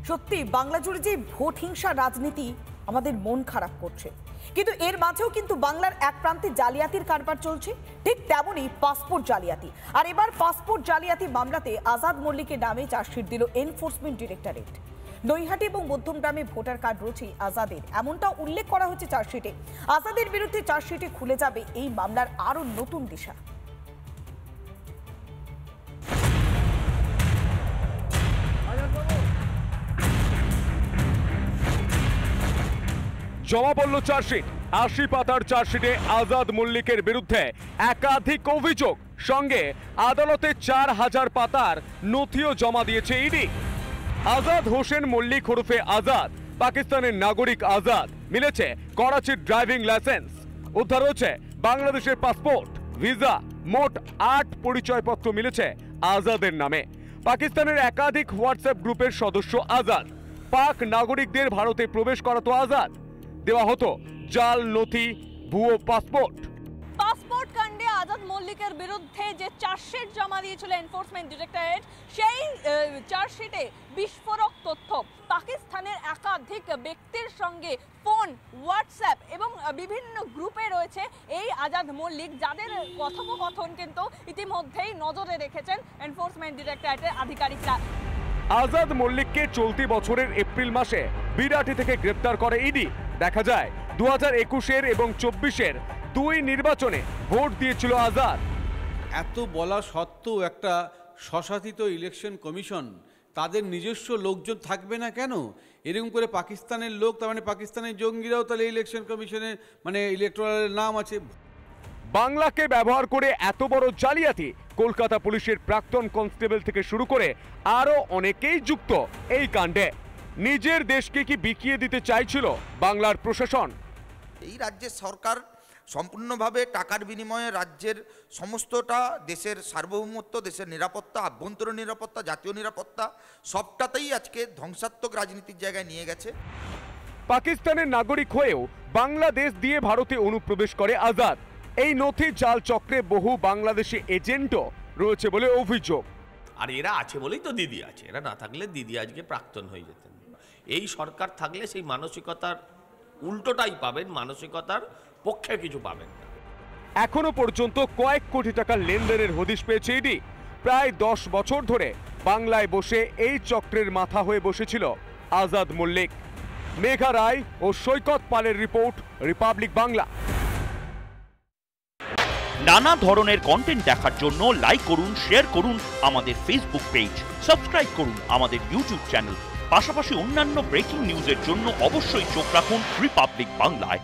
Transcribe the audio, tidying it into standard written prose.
সত্যি বাংলা জুড়ে যে ভোট হিংসা রাজনীতি আমাদের মন খারাপ করছে, কিন্তু এর মাঝেও কিন্তু বাংলার এক প্রান্তে জালিয়াতির কারবার চলছে, ঠিক তেমনই পাসপোর্ট জালিয়াতি। আর এবার পাসপোর্ট জালিয়াতি মামলাতে আজাদ মল্লিকের নামে চার্জশিট দিল এনফোর্সমেন্ট ডিরেক্টরেট। নৈহাটি এবং মধ্যমগ্রামে ভোটার কার্ড রয়েছে আজাদের, এমনটা উল্লেখ করা হচ্ছে চার্জশিটে। আজাদের বিরুদ্ধে চার্জশিটে খুলে যাবে এই মামলার আরো নতুন দিশা। জমা পড়ল চার্জশিট। ৮০ পাতার চার্জশিটে আজাদ মল্লিকের বিরুদ্ধে একাধিক অভিযোগ, সঙ্গে আদালতে ৪,০০০ পাতার নথিও জমা দিয়েছে ইডি। আজাদ হোসেন মল্লিক ওরফে আজাদ, পাকিস্তানের নাগরিক আজাদ, মিলেছে করাচির ড্রাইভিং লাইসেন্স, উদ্ধার হয়েছে বাংলাদেশের পাসপোর্ট, ভিসা, মোট ৮ পরিচয়পত্র মিলেছে আজাদের নামে। পাকিস্তানের একাধিক হোয়াটসঅ্যাপ গ্রুপের সদস্য আজাদ। পাক নাগরিকদের ভারতে প্রবেশ করাতো আজাদ। দেওয়া হতো জাল নথি, ভুয়ো পাসপোর্ট। পাসপোর্ট কাণ্ডে আজাদ মল্লিকের বিরুদ্ধে যে চার্জশিট জমা দিয়েছিল এনফোর্সমেন্ট ডিরেক্টরেট, সেই চার্জশিটে বিস্ফোরক তথ্য। পাকিস্তানের একাধিক ব্যক্তির সঙ্গে ফোন, হোয়াটসঅ্যাপ এবং বিভিন্ন গ্রুপে রয়েছে এই আজাদ মল্লিক, যাদের কথোপকথন কিন্তু ইতিমধ্যেই নজরে রেখেছেন এনফোর্সমেন্ট ডিরেক্টরেটের আধিকারিকরা। আজাদ মল্লিককে চলতি বছরের এপ্রিল মাসে বিরাটি থেকে গ্রেপ্তার করে ইডি। দেখা যায় 2021 এবং 24-এর 2 নির্বাচনে ভোট দিয়েছিল আজাদ। এত বলা সত্ত্বেও একটা স্বশাসিত ইলেকশন কমিশন, তাদের নিজস্ব লোকজন থাকবে না কেন? এরকম করে পাকিস্তানের লোক, তার মানে পাকিস্তানের জঙ্গিরাও তাহলে ইলেকশন কমিশনের মানে ইলেকটোরালের নাম আছে। বাংলাকে ব্যবহার করে এত বড় জালিয়াতি কলকাতা পুলিশের প্রাক্তন কনস্টেবল থেকে শুরু করে আরো অনেকেই যুক্ত এই কাণ্ডে। নিজের দেশকে কি বিকিয়ে দিতে চাইছিল বাংলার প্রশাসন? এই রাজ্যের সরকার সম্পূর্ণভাবে টাকার বিনিময়ে রাজ্যের সমস্তটা দেশের সার্বভৌমত্ব, দেশের নিরাপত্তা, আভ্যন্তরীণ নিরাপত্তা, জাতীয় নিরাপত্তা সবটাতেই আজকে ধ্বংসাত্মক রাজনীতির জায়গায় নিয়ে গেছে। পাকিস্তানের নাগরিক হয়েও বাংলাদেশ দিয়ে ভারতে অনুপ্রবেশ করে আজাদ। এই নথি জাল চক্রে বহু বাংলাদেশি এজেন্টও রয়েছে বলে অভিযোগ। আর এরা আছে বলেই তো দিদি আছে, এরা না থাকলে দিদি আজকে প্রাক্তন হয়ে যেতেন। এই সরকার থাকলে সেই মানসিকতার উল্টোটাই পাবেন, মানসিকতার পক্ষে কিছু পাবেন না। এখনো পর্যন্ত কয়েক কোটি টাকার লেনদেনের হদিশ পেয়েছে ইডি। প্রায় 10 বছর ধরে বাংলায় বসে এই চক্রের মাথা হয়ে বসেছিল আজাদ মল্লিক। মেঘা রায় ও সৈকত পালের রিপোর্ট, রিপাবলিক বাংলা। নানা ধরনের কন্টেন্ট দেখার জন্য লাইক করুন, শেয়ার করুন আমাদের ফেসবুক পেজ, সাবস্ক্রাইব করুন আমাদের ইউটিউব চ্যানেল। পাশাপাশি অন্যান্য ব্রেকিং নিউজের জন্য অবশ্যই চোখ রাখুন রিপাবলিক বাংলায়।